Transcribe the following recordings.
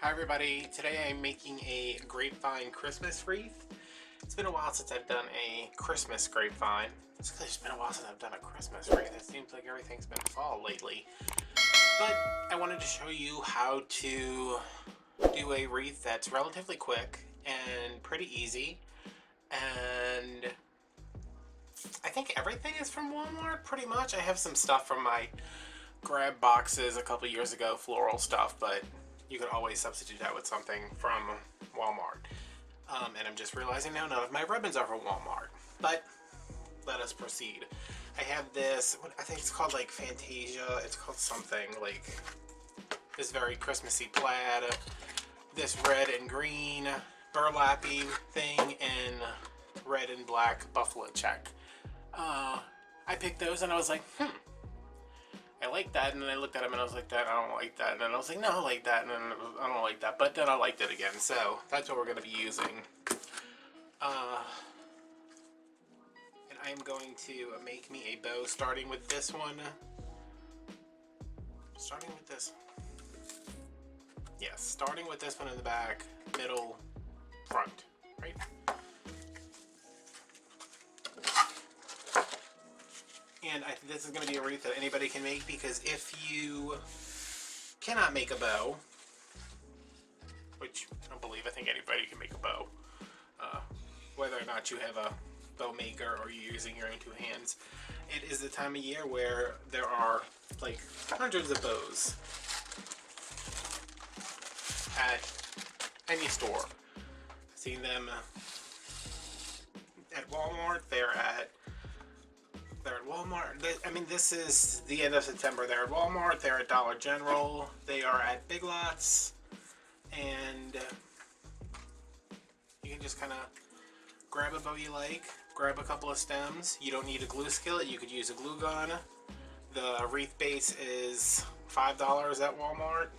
Hi everybody, today I'm making a grapevine Christmas wreath. It's been a while since I've done a Christmas grapevine. It's been a while since I've done a Christmas wreath. It seems like everything's been fall lately. But I wanted to show you how to do a wreath that's relatively quick and pretty easy. And I think everything is from Walmart pretty much. I have some stuff from my grab boxes a couple years ago, floral stuff, but you can always substitute that with something from Walmart. And I'm just realizing now none of my ribbons are from Walmart. But let us proceed. I have this, I think it's called like Fantasia. It's called something like this very Christmassy plaid, this red and green burlappy thing, and red and black buffalo check. I picked those and I was like, I like that, and then I looked at them and I was like, that, I don't like that, and then I was like, no, I like that, and then I don't like that, but then I liked it again, so that's what we're going to be using. And I'm going to make me a bow starting with this one. Starting with this. Yes, starting with this one in the back, middle, front, right? And I think this is going to be a wreath that anybody can make, because if you cannot make a bow, which I don't believe, I think anybody can make a bow, whether or not you have a bow maker or you're using your own two hands, it is the time of year where there are like hundreds of bows at any store. I've seen them at Walmart, they're at Walmart. I mean, this is the end of September. They're at Walmart, they're at Dollar General, they are at Big Lots, and you can just kind of grab a bow you like, grab a couple of stems. You don't need a glue skillet, you could use a glue gun. The wreath base is $5 at Walmart.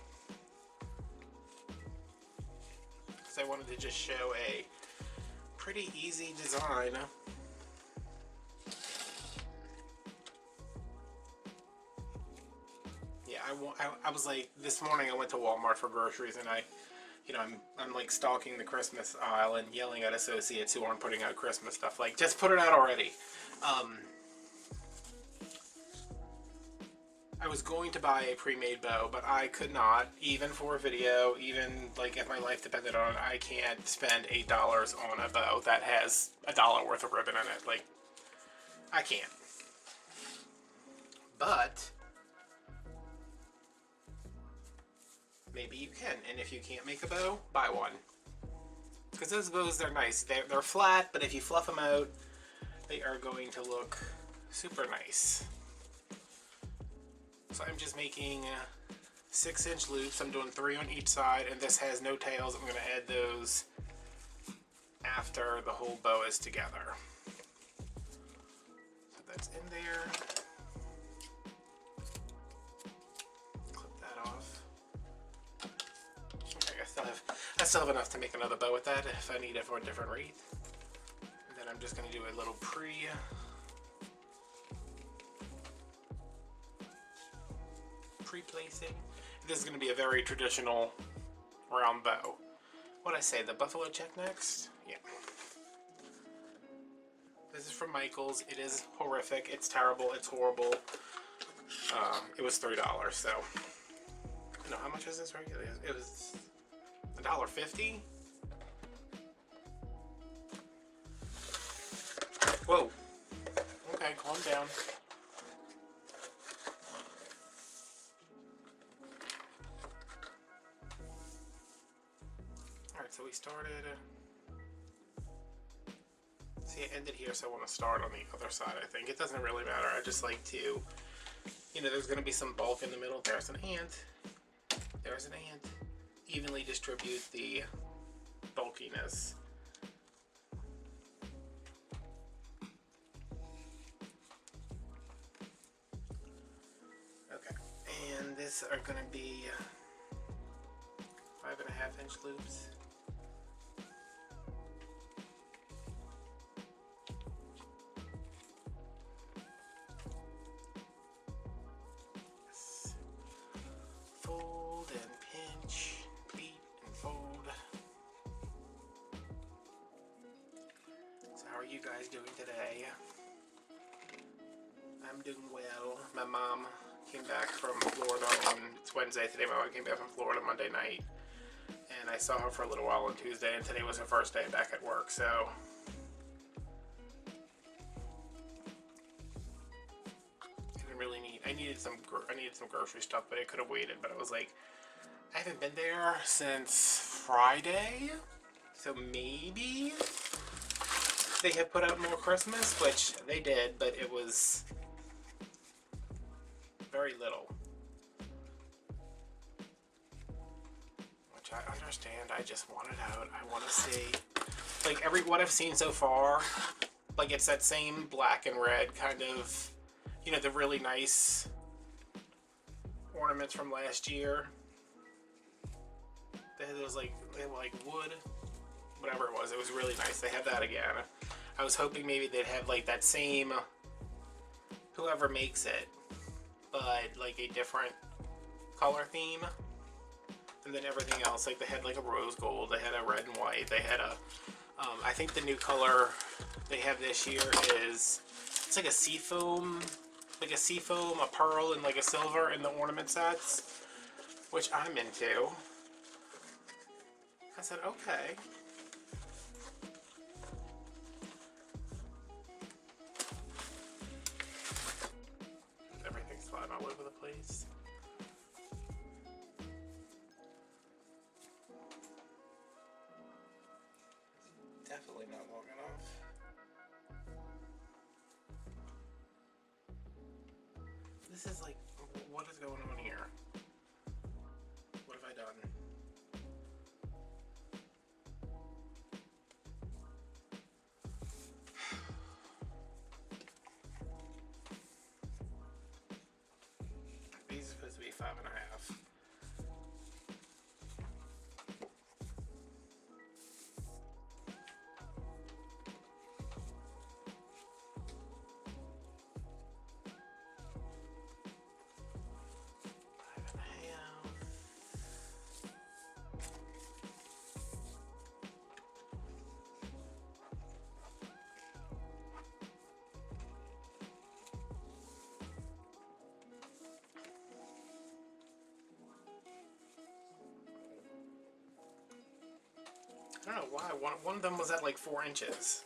So I wanted to just show a pretty easy design. Yeah, I was like, this morning I went to Walmart for groceries, and I'm like stalking the Christmas aisle and yelling at associates who aren't putting out Christmas stuff, like, just put it out already. I was going to buy a pre-made bow, but I could not, even for a video, even like if my life depended on it. I can't spend $8 on a bow that has $1 worth of ribbon in it. Like, I can't. But maybe you can, and if you can't make a bow, buy one. Because those bows, they're nice. They're flat, but if you fluff them out, they are going to look super nice. So I'm just making 6-inch loops. I'm doing 3 on each side, and this has no tails. I'm going to add those after the whole bow is together. So that's in there. Clip that off. Okay, I still have enough to make another bow with that if I need it for a different wreath. And then I'm just going to do a little pre-placing. This is going to be a very traditional round bow. What'd I say, the buffalo check next? Yeah. This is from Michael's. It is horrific. It's terrible. It's horrible. It was $3, so. No, how much was this regularly? It was $1.50? Whoa. Okay, calm down. Alright, so we started. See, it ended here, so I want to start on the other side, I think. It doesn't really matter. I just like to, there's going to be some bulk in the middle. There's an ant. There's an ant. Evenly distribute the bulkiness. Okay, and this are going to be 5.5-inch loops. fold and pinch, pleat and fold. So how are you guys doing today? I'm doing well. My mom came back from Florida on, it's Wednesday today, my mom came back from Florida Monday night. And I saw her for a little while on Tuesday, and today was her first day back at work, so. I needed some grocery stuff, but it could have waited. But I was like, I haven't been there since Friday, so maybe they have put out more Christmas, which they did, but it was very little. Which I understand. I just want it out. I want to see, like, what I've seen so far, like, it's that same black and red kind of, you know, the really nice ornaments from last year. They had those, like, they were like wood, whatever it was. It was really nice. They had that again. I was hoping maybe they'd have like that same, whoever makes it, but like a different color theme. And then everything else, like they had like a rose gold, they had a red and white, they had a, I think the new color they have this year is, it's like a seafoam, a pearl, and like a silver in the ornament sets, which I'm into. I said, okay. Everything's flying all over the place. Definitely not long enough. This is like, what is going on here? What have I done? These are supposed to be 5.5. I don't know why. One of them was at like 4 inches,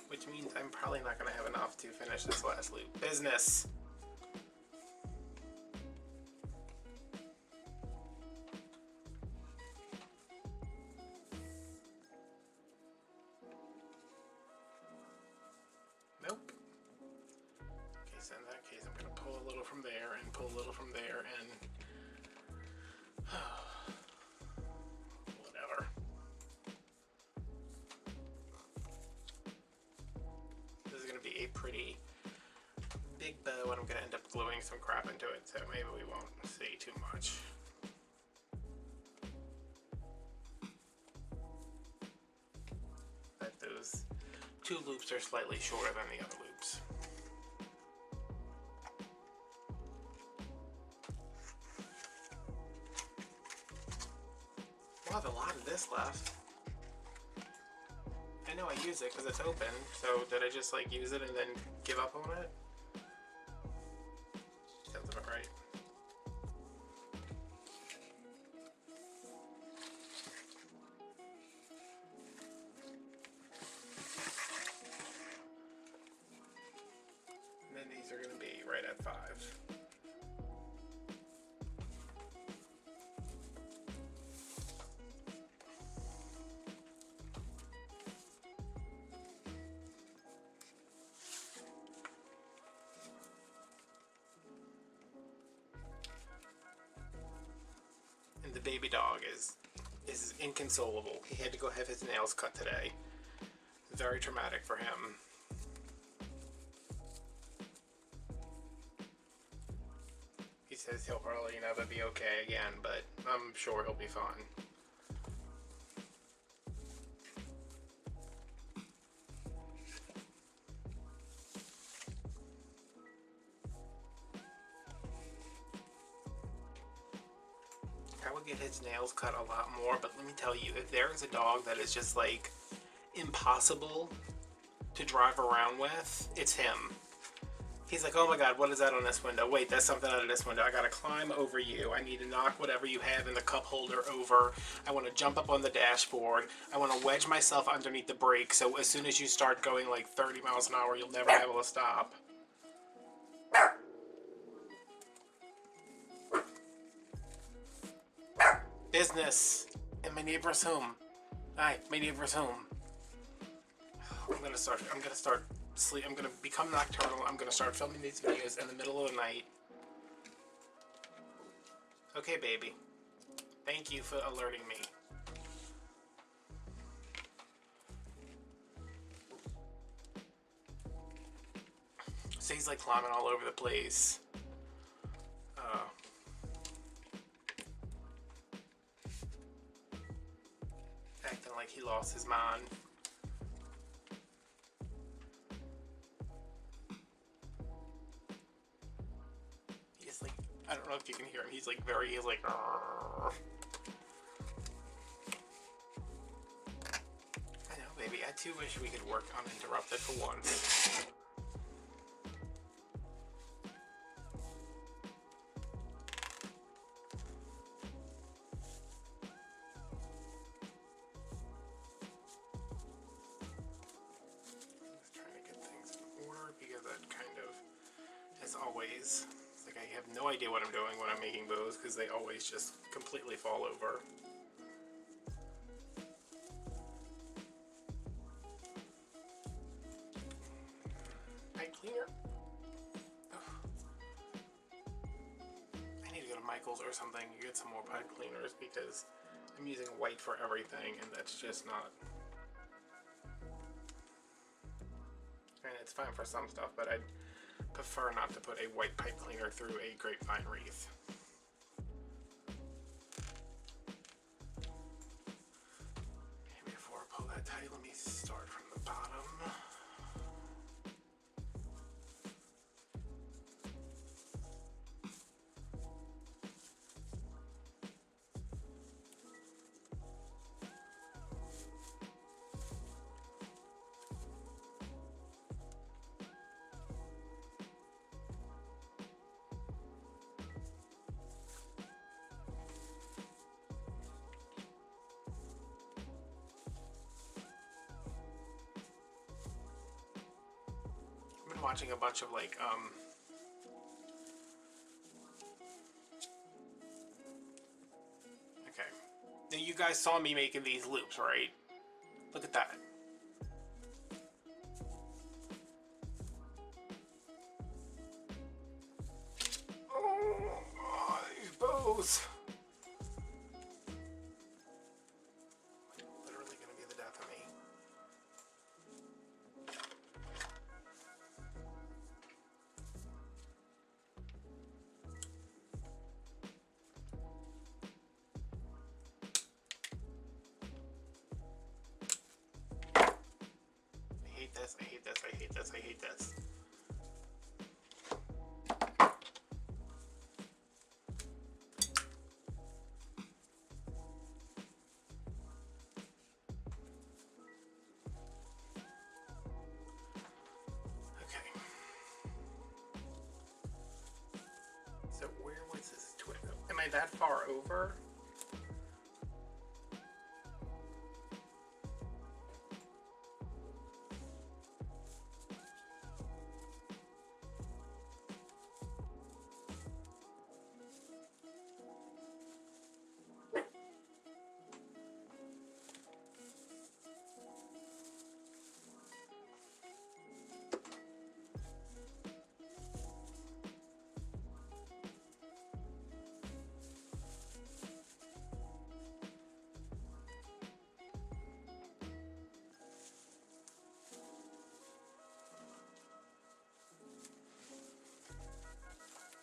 which means I'm probably not going to have enough to finish this last loop. Business! Nope. Okay, so in that case, I'm going to pull a little from there and pull a little from there and whatever. This is going to be a pretty big bow, and I'm going to end up gluing some crap into it, so maybe we won't see too much. But those 2 loops are slightly shorter than the other loops. We'll have a lot of this left. I know I use it because it's open, so did I just like use it and then give up on it? Sounds about right. And then these are going to be right at 5. And the baby dog is inconsolable. He had to go have his nails cut today. Very traumatic for him. He says he'll probably never be okay again, but I'm sure he'll be fine. get his nails cut a lot more, but let me tell you, if there is a dog that is just like impossible to drive around with, it's him. He's like, oh my god, what is that on this window? Wait, that's something out of this window. I gotta climb over you. I need to knock whatever you have in the cup holder over. I want to jump up on the dashboard. I want to wedge myself underneath the brake, so as soon as you start going like 30 miles an hour, you'll never be able to stop. Business in my neighbor's home. Hi, my neighbor's home. I'm gonna become nocturnal. I'm gonna start filming these videos in the middle of the night. Okay, baby. Thank you for alerting me. So he's like climbing all over the place. Acting like he lost his mind. He's like, I don't know if you can hear him. He's like he's like, "Arr." I know, baby. I too wish we could work uninterrupted for once. Always. It's like I have no idea what I'm doing when I'm making bows because they always just completely fall over. Pipe cleaner? Ugh. I need to go to Michael's or something to get some more pipe cleaners because I'm using white for everything and that's just not... I mean, it's fine for some stuff, but I'd prefer not to put a white pipe cleaner through a Grapevine wreath. Maybe before I pull that tight, let me start from the bottom. Watching a bunch of like okay, now you guys saw me making these loops, right? Look at that. Oh, these bows. Literally gonna be the death of me. I hate this, I hate this, I hate this. Okay. So where was this twist? Am I that far over?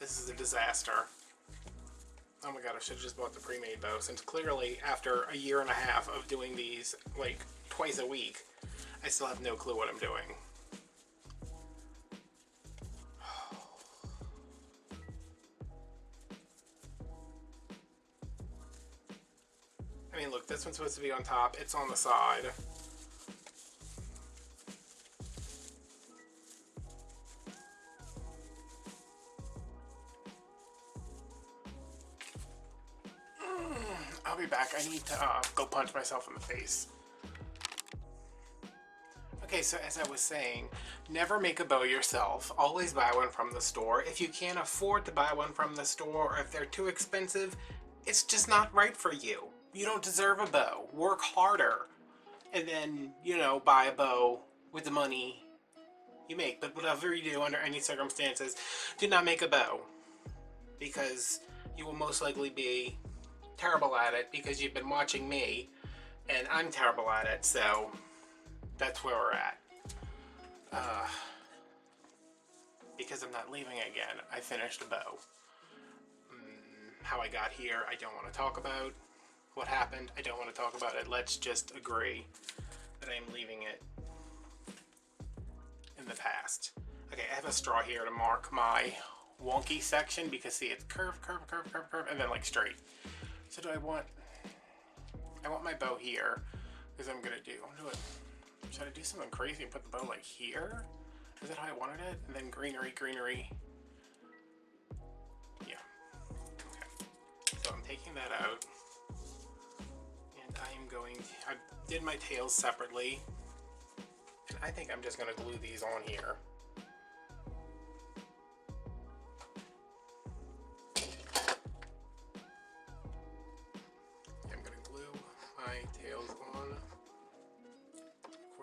This is a disaster. Oh my god, I should have just bought the pre-made bow, since clearly after a year and a half of doing these like twice a week, I still have no clue what I'm doing. I mean, look, this one's supposed to be on top. It's on the side. I'll be back. I need to go punch myself in the face. Okay, so as I was saying, never make a bow yourself. Always buy one from the store. If you can't afford to buy one from the store, or if they're too expensive, it's just not right for you. You don't deserve a bow. Work harder. And then, you know, buy a bow with the money you make. But whatever you do, under any circumstances, do not make a bow. Because you will most likely be terrible at it because you've been watching me and I'm terrible at it, so that's where we're at. Because I'm not leaving again, I finished a bow. How I got here, I don't want to talk about. What happened, I don't want to talk about it. Let's just agree that I'm leaving it in the past. Okay, I have a straw here to mark my wonky section because see, it's curve, curve, curve, curve, curve, and then like straight. So do I want my bow here, because I'm gonna do, should I do something crazy and put the bow like here? Is that how I wanted it? And then greenery, greenery. Yeah. Okay. So I'm taking that out. And I am going, I did my tails separately. And I think I'm just gonna glue these on here.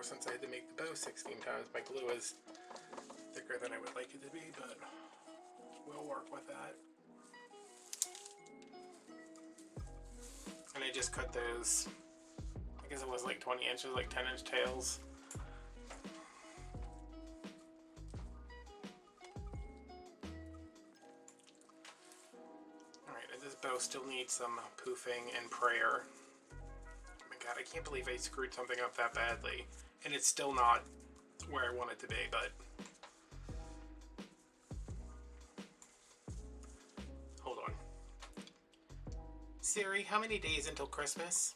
Since I had to make the bow 16 times, my glue is thicker than I would like it to be, but we'll work with that. And I just cut those, I guess it was like 20 inches, like 10-inch tails. Alright, and this bow still needs some poofing and prayer. Oh my god, I can't believe I screwed something up that badly. And it's still not where I want it to be, but hold on. Siri, how many days until Christmas?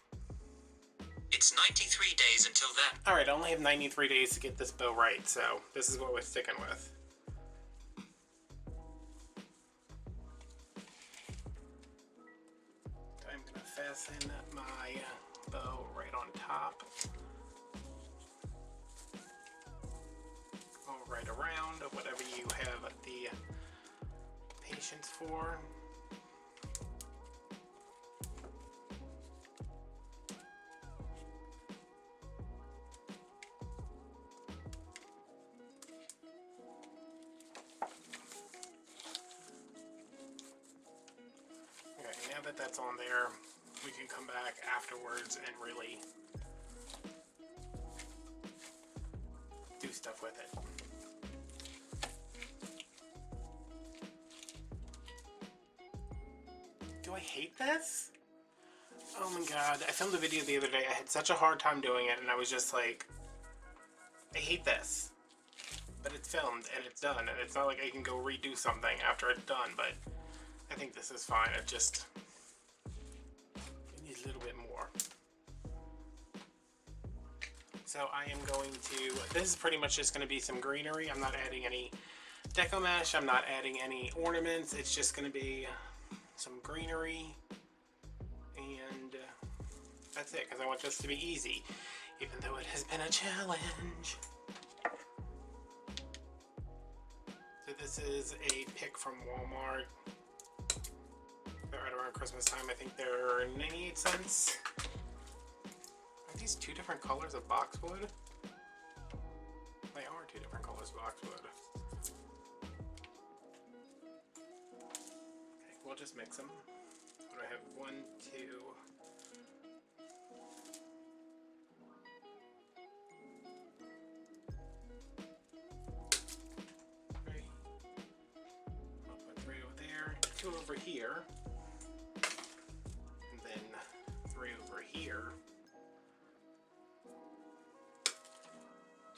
It's 93 days until then. Alright, I only have 93 days to get this bow right, so this is what we're sticking with. I'm gonna fasten my bow right on top. Right around, whatever you have the patience for. Okay, now that that's on there, we can come back afterwards and really do stuff with it. Do I hate this? Oh my god, I filmed a video the other day. I had such a hard time doing it and I was just like, I hate this. But it's filmed and it's done and it's not like I can go redo something after it's done, but I think this is fine. It just needs a little bit more. So I am going to, this is pretty much just going to be some greenery. I'm not adding any deco mesh. I'm not adding any ornaments. It's just going to be some greenery, and that's it, because I want this to be easy, even though it has been a challenge. So this is a pick from Walmart. They're right around Christmas time. I think they're 98 cents. Are these two different colors of boxwood? They are two different colors of boxwood. We'll just mix them. What do I have? 1, 2. 3. I'll put 3 over there, 2 over here, and then 3 over here,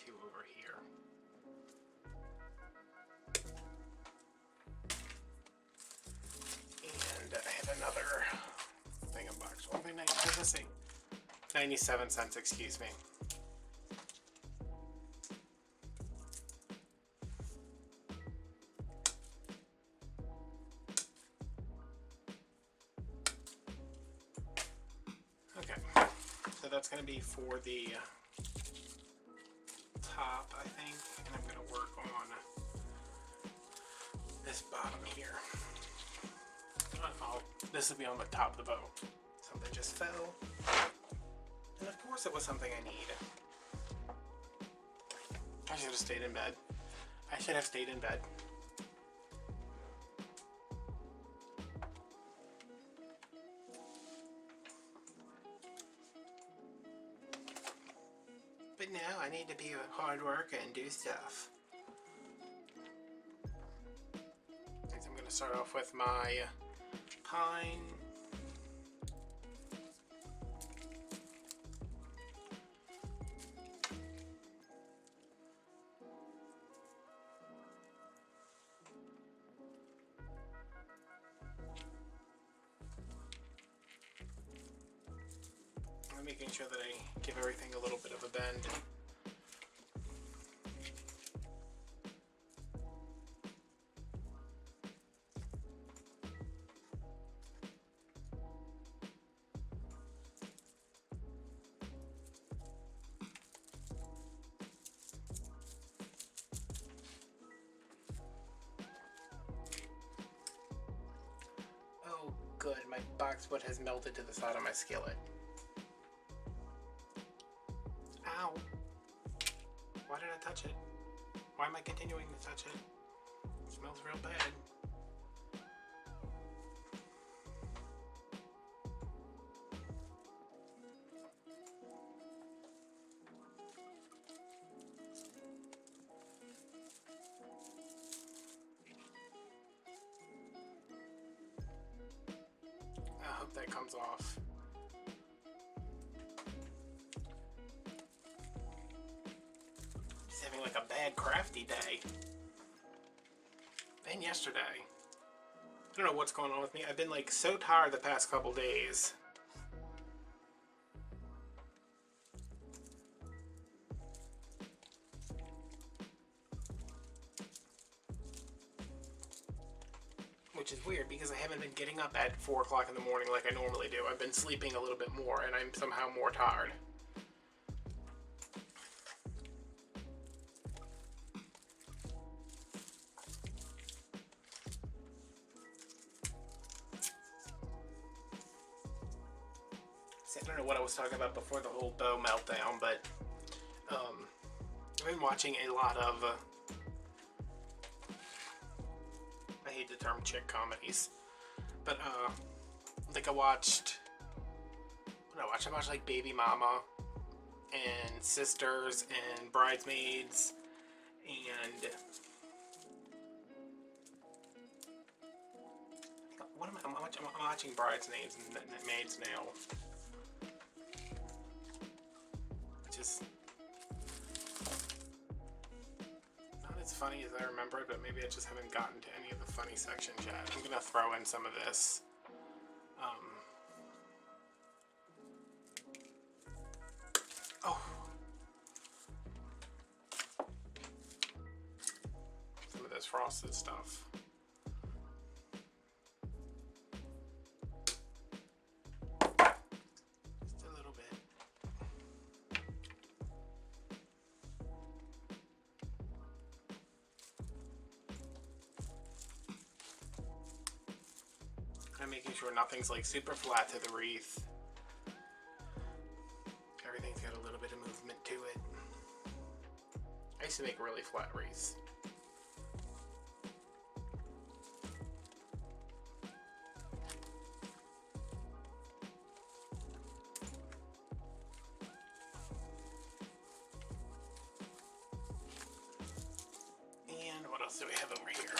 2 over here. And I have another thing of box. One thing nice. What does it say? 97 cents, excuse me. Okay, so that's going to be for the top, I think, and I'm going to work on this bottom here. Oh, this will be on the top of the bow. Something just fell. And of course it was something I need. I should have stayed in bed. I should have stayed in bed. But now I need to be a hard worker and do stuff. I'm going to start off with my pine. I'm making sure that I give everything a little bit of a bend. Oh, good. My boxwood has melted to the side of my skillet. Ow. Why did I touch it? Why am I continuing to touch it? It smells real bad. I hope that comes off. Just having like a bad crafty day. And yesterday. I don't know what's going on with me. I've been like so tired the past couple days. Which is weird because I haven't been getting up at 4 o'clock in the morning like I normally do. I've been sleeping a little bit more and I'm somehow more tired. See, I don't know what I was talking about before the whole bow meltdown, but I've been watching a lot of I hate the term chick comedies, but like I watched like Baby Mama and Sisters and Bridesmaids and what am I? I'm watching Bridesmaids and Maids now, which is not as funny as I remembered, but maybe I just haven't gotten to any of the funny sections yet. I'm gonna throw in some of this. Oh, some of this frosted stuff. Just a little bit. I'm making sure nothing's like super flat to the wreath. Everything's got a little bit of movement to it. I used to make really flat wreaths. And what else do we have over here?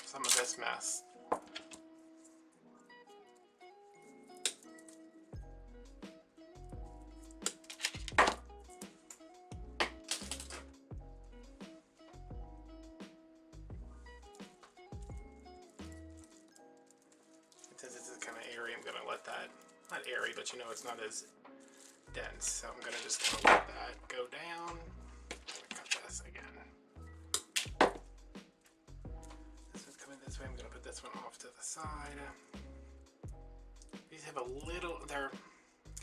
Some of this mess. Since this is the kind of area I'm gonna know it's not as dense. So I'm gonna just kind of let that go down. Cut this again. This one's coming this way. I'm gonna put this one off to the side. These have a little, they're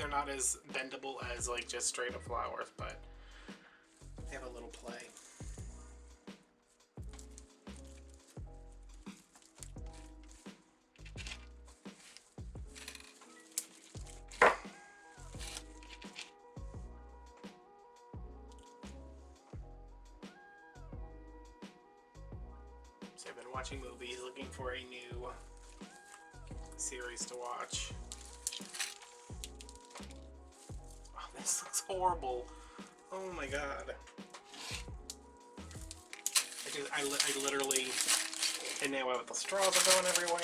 not as bendable as like just straight up flowers, but they have a little play. So I've been watching movies, looking for a new series to watch. Oh, this looks horrible. Oh my god. I literally, and now with the straws are going everywhere.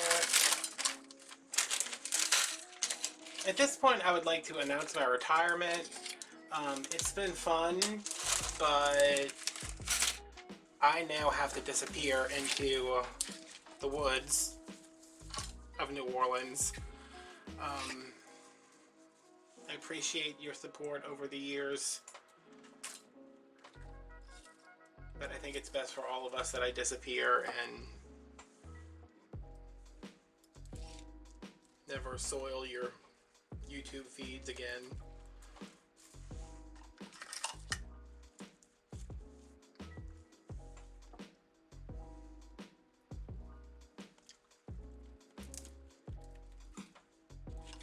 At this point, I would like to announce my retirement. It's been fun, but I now have to disappear into the woods of New Orleans. I appreciate your support over the years, but I think it's best for all of us that I disappear and never soil your YouTube feeds again.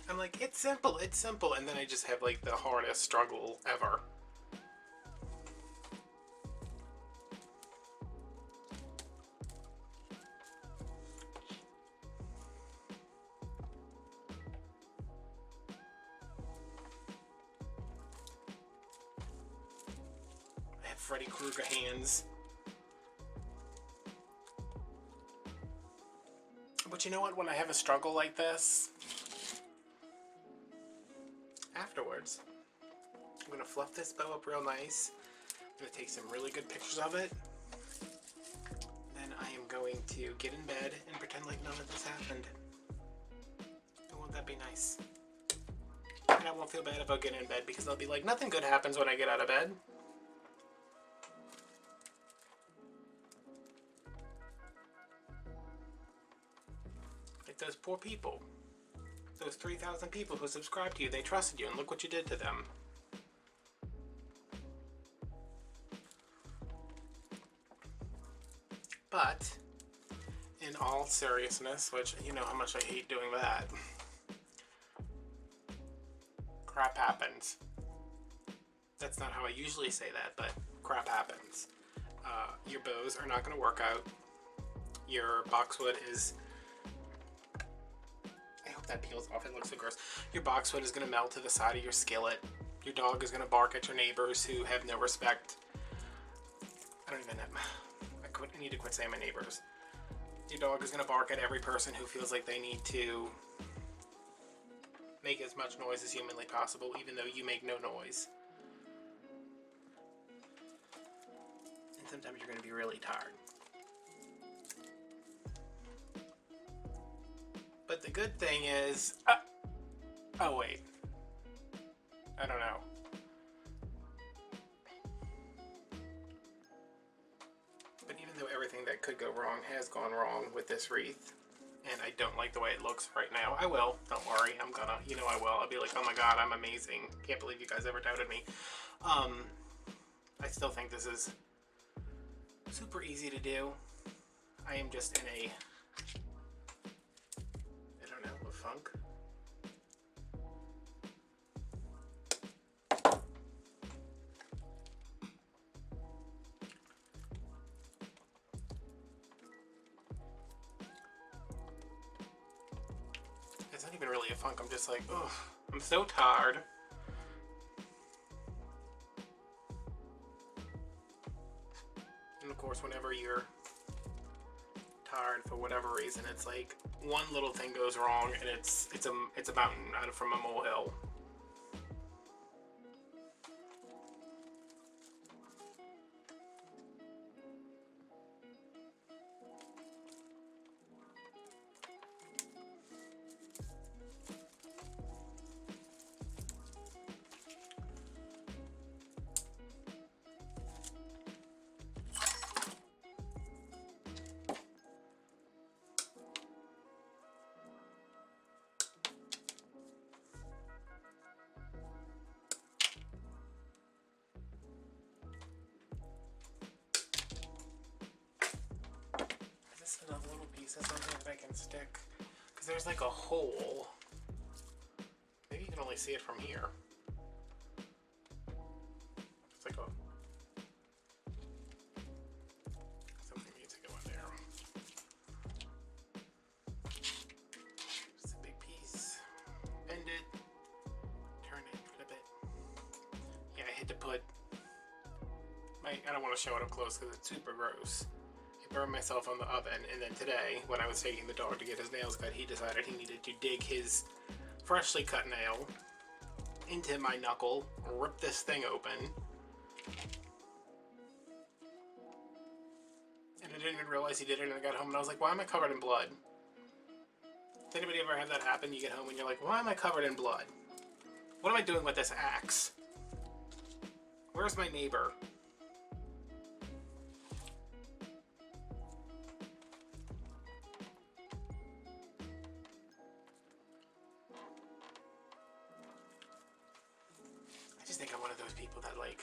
I'm like, it's simple, and then I just have like the hardest struggle ever. I have Freddy Krueger hands. But you know what, when I have a struggle like this, afterwards, I'm going to fluff this bow up real nice. I'm going to take some really good pictures of it. Then I am going to get in bed and pretend like none of this happened. And won't that be nice? And I won't feel bad about getting in bed because I'll be like, nothing good happens when I get out of bed. Like those poor people. Those 3,000 people who subscribed to you, they trusted you, and look what you did to them. But, in all seriousness, which, you know how much I hate doing that, crap happens. That's not how I usually say that, but crap happens. Your bows are not going to work out. Your boxwood is... that peels off, it looks so gross. Your boxwood is going to melt to the side of your skillet. Your dog is going to bark at your neighbors who have no respect. I don't even know. I need to quit saying my neighbors. Your dog is going to bark at every person who feels like they need to make as much noise as humanly possible, even though you make no noise. And sometimes you're going to be really tired. But the good thing is, oh wait, I don't know. But even though everything that could go wrong has gone wrong with this wreath, and I don't like the way it looks right now, I will, don't worry, I'm gonna, you know I will. I'll be like, oh my god, I'm amazing. Can't believe you guys ever doubted me. I still think this is super easy to do. I am just in a funk. It's not even really a funk, I'm just like, ugh, I'm so tired. And of course, whenever you're tired for whatever reason, it's like one little thing goes wrong and it's a mountain out from a molehill. that I can stick, because there's like a hole. Maybe you can only see it from here. It's like a something needs to go in there. Just a big piece. Bend it. Turn it. Flip it. Yeah, I had to put. I don't want to show it up close because it's super gross. I burned myself on the oven, and then today, when I was taking the dog to get his nails cut, he decided he needed to dig his freshly cut nail into my knuckle, rip this thing open, and I didn't even realize he did it, and I got home and I was like, why am I covered in blood? Does anybody ever have that happen? You get home and you're like, why am I covered in blood? What am I doing with this axe? Where's my neighbor? I just think I'm one of those people that, like,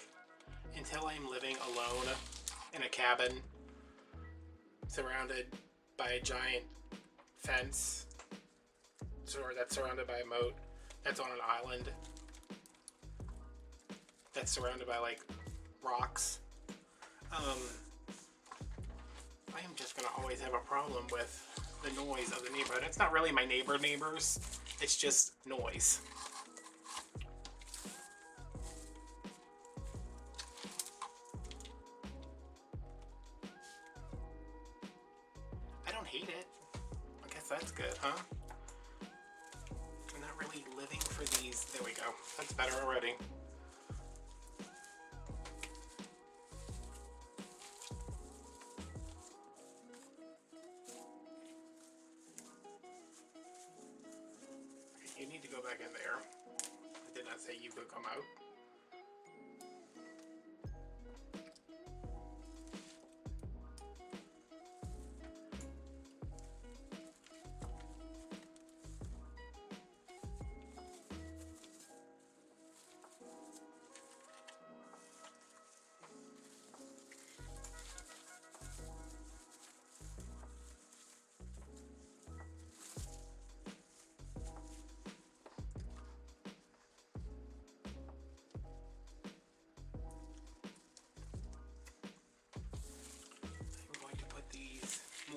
until I'm living alone in a cabin surrounded by a giant fence, or that's surrounded by a moat, that's on an island, that's surrounded by, like, rocks, I am just gonna always have a problem with the noise of the neighborhood. It's not really my neighbors, it's just noise. I don't hate it. I guess that's good, huh? I'm not really living for these. There we go. That's better already. You need to go back in there. I did not say you could come out.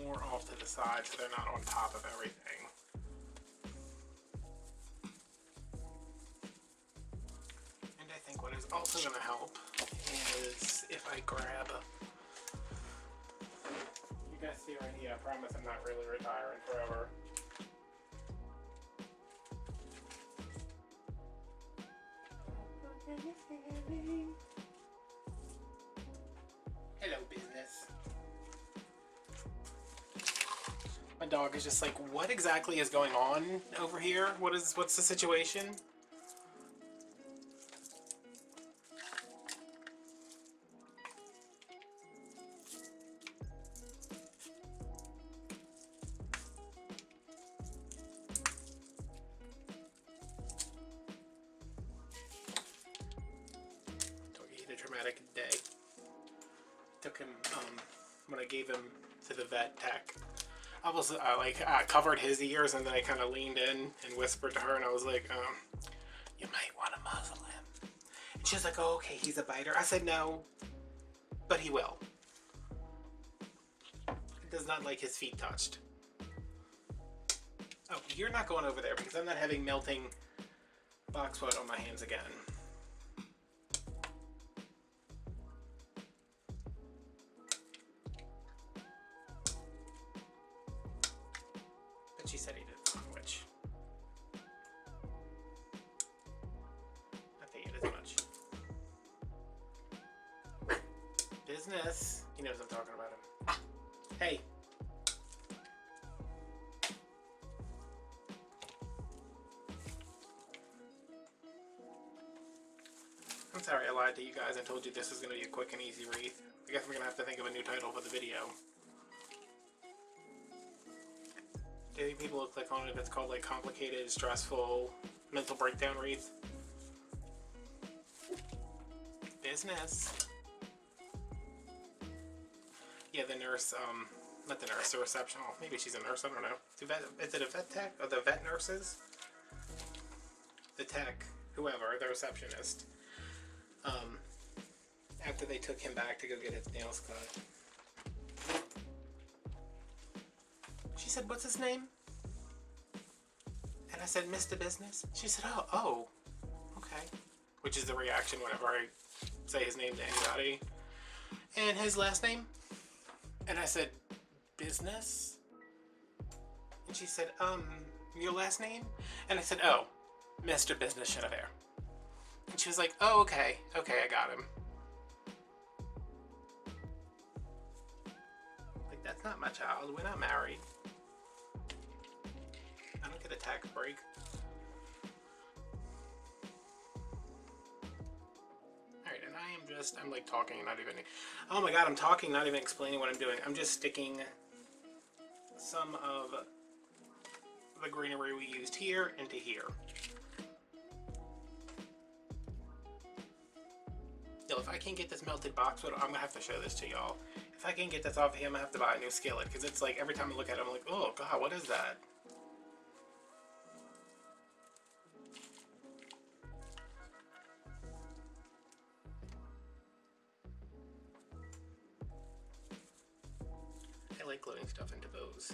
More off to the side so they're not on top of everything. And I think what is also going to help is if I grab, you guys see right here, I promise I'm not really retiring forever. Hello, business. My dog is just like, what exactly is going on over here? What's the situation? Doggy had a traumatic day. Took him, when I gave him to the vet tech, I was I covered his ears, and then I kind of leaned in and whispered to her, and I was like, you might want to muzzle him. And she was like, oh, okay, he's a biter. I said, no, but he will. He does not like his feet touched. Oh, you're not going over there because I'm not having melting boxwood on my hands again. She said he did, which I think it is much. Business. He knows I'm talking about him. Hey. I'm sorry I lied to you guys and told you this was going to be a quick and easy wreath. I guess I'm going to have to think of a new title for the video. Do you think people will click on it if it's called like complicated, stressful, mental breakdown wreath? Business. Yeah, the nurse not the nurse, the reception. Oh, maybe she's a nurse, I don't know. Is it a vet tech? Or the vet nurses? The tech, whoever, the receptionist. After they took him back to go get his nails cut. She said, what's his name? And I said, Mr. Business. She said, oh, okay. Which is the reaction whenever I say his name to anybody. And his last name? And I said, Business? And she said, your last name? And I said, oh, Mr. Business Chenevert. And she was like, oh, okay, I got him. Like, that's not my child, we're not married. I don't get a tax break. Alright, and I'm like talking, not even, oh my god, I'm talking, not even explaining what I'm doing. I'm just sticking some of the greenery we used here into here. Yo, if I can't get this melted boxwood, I'm gonna have to show this to y'all. If I can't get this off of here, I'm gonna have to buy a new skillet, because it's like, every time I look at it, I'm like, oh god, what is that? I like gluing stuff into those.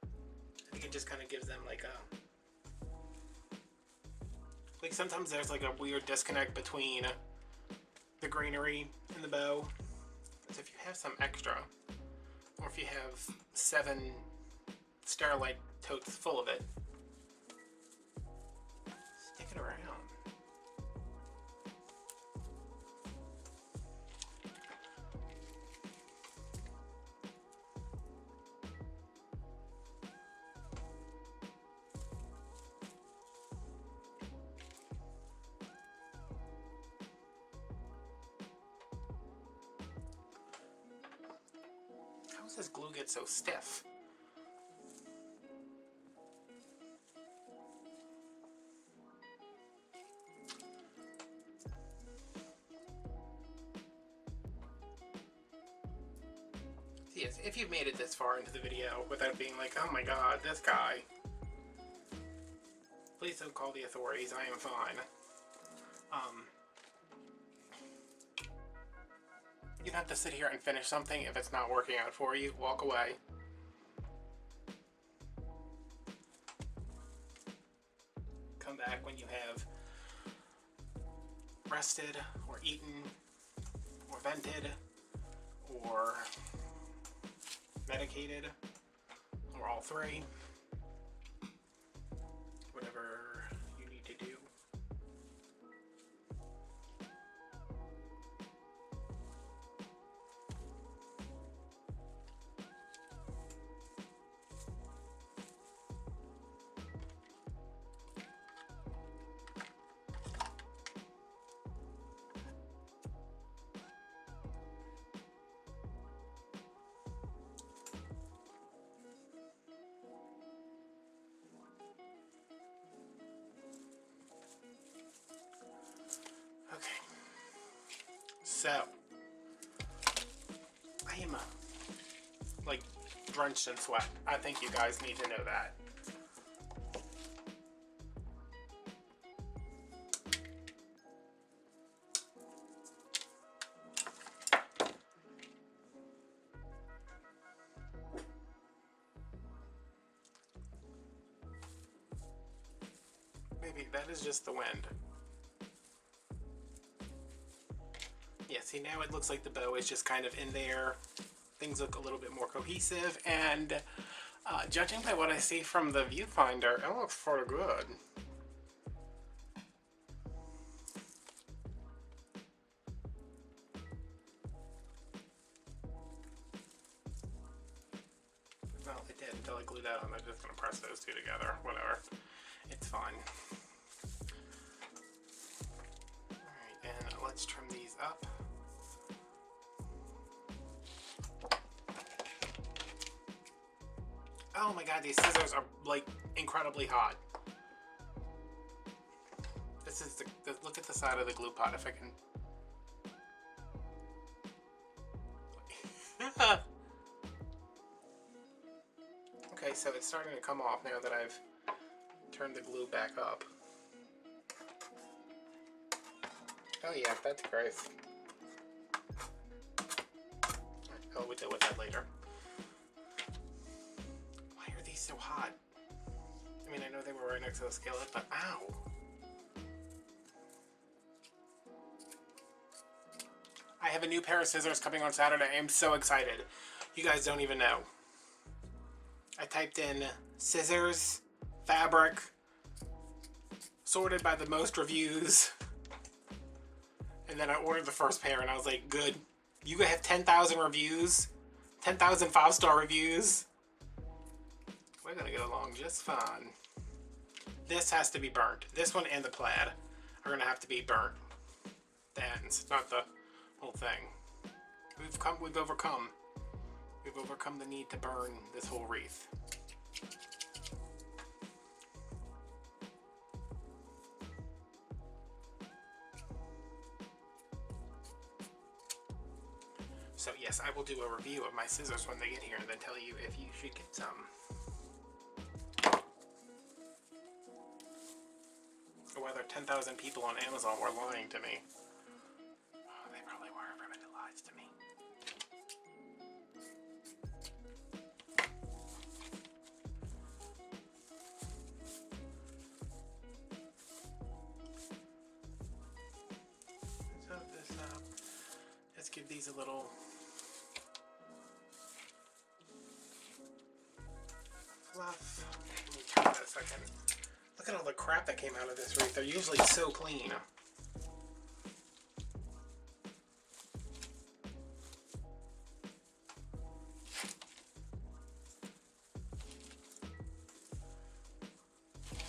I think it just kind of gives them like a... Like sometimes there's like a weird disconnect between the greenery and the bow. Because if you have some extra, or if you have 7 Starlight totes full of it, stick it around. How does this glue get so stiff? Yes, if you've made it this far into the video without being like, oh my god, this guy, please don't call the authorities, I am fine. You don't have to sit here and finish something if it's not working out for you. Walk away. Come back when you have rested or eaten or vented or medicated or all three. Whatever you need to do. Okay, so I am like drenched in sweat. I think you guys need to know that. Maybe that is just the wind. Yeah, see now it looks like the bow is just kind of in there. Things look a little bit more cohesive, and judging by what I see from the viewfinder, it looks pretty good. Well, it did until I glued that on. I'm just going to press those two together. Whatever. It's fine. Alright, and let's trim these up. Oh my god, these scissors are like incredibly hot. This is the look at the side of the glue pot if I can. Okay, so it's starting to come off now that I've turned the glue back up. Oh yeah, that's gross. We'll deal with that later. Why are these so hot? I mean, I know they were right next to the skillet, but ow! I have a new pair of scissors coming on Saturday. I am so excited. You guys don't even know. I typed in scissors, fabric, sorted by the most reviews, and then I ordered the first pair and I was like, good. You have 10,000 reviews, 10,000 5-star reviews. We're gonna get along just fine. This has to be burnt. This one and the plaid are gonna have to be burnt. The ends, not the whole thing. We've overcome the need to burn this whole wreath. So yes, I will do a review of my scissors when they get here and then tell you if you should get some. Or whether 10,000 people on Amazon were lying to me. Oh, they probably were. Everybody lies to me. So this, let's give these a little fluff. Let me turn that a second. Look at all the crap that came out of this wreath. They're usually so clean.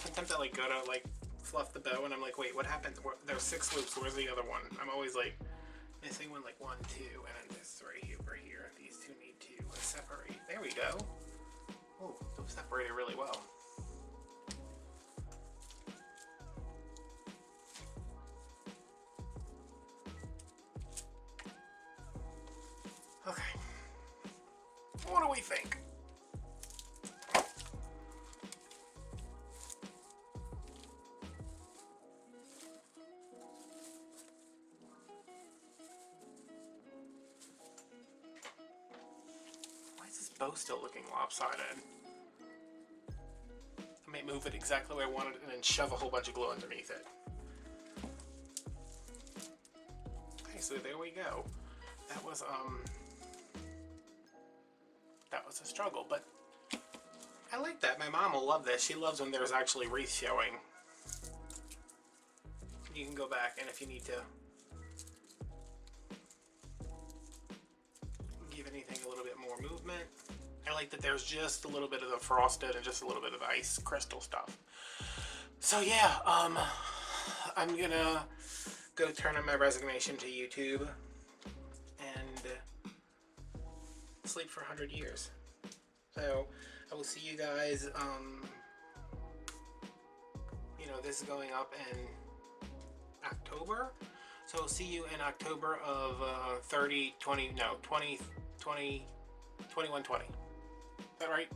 Sometimes I like go to like fluff the bow and I'm like, wait, what happened? There's 6 loops. Where's the other one? I'm always like missing one, like 1, 2, and then this right here, over here. These two need to separate. There we go. Oh, those separated really well. Okay. What do we think? Why is this bow still looking lopsided? I may move it exactly the way I want it and then shove a whole bunch of glue underneath it. Okay, so there we go. That was a struggle, but I like that. My mom will love this. She loves when there's actually wreath showing. You can go back, and if you need to give anything a little bit more movement. I like that there's just a little bit of the frosted and just a little bit of ice crystal stuff. So yeah, I'm gonna go turn in my resignation to YouTube and sleep for 100 years. So I will see you guys, you know, this is going up in October. So I'll see you in October of 2120. Is that right?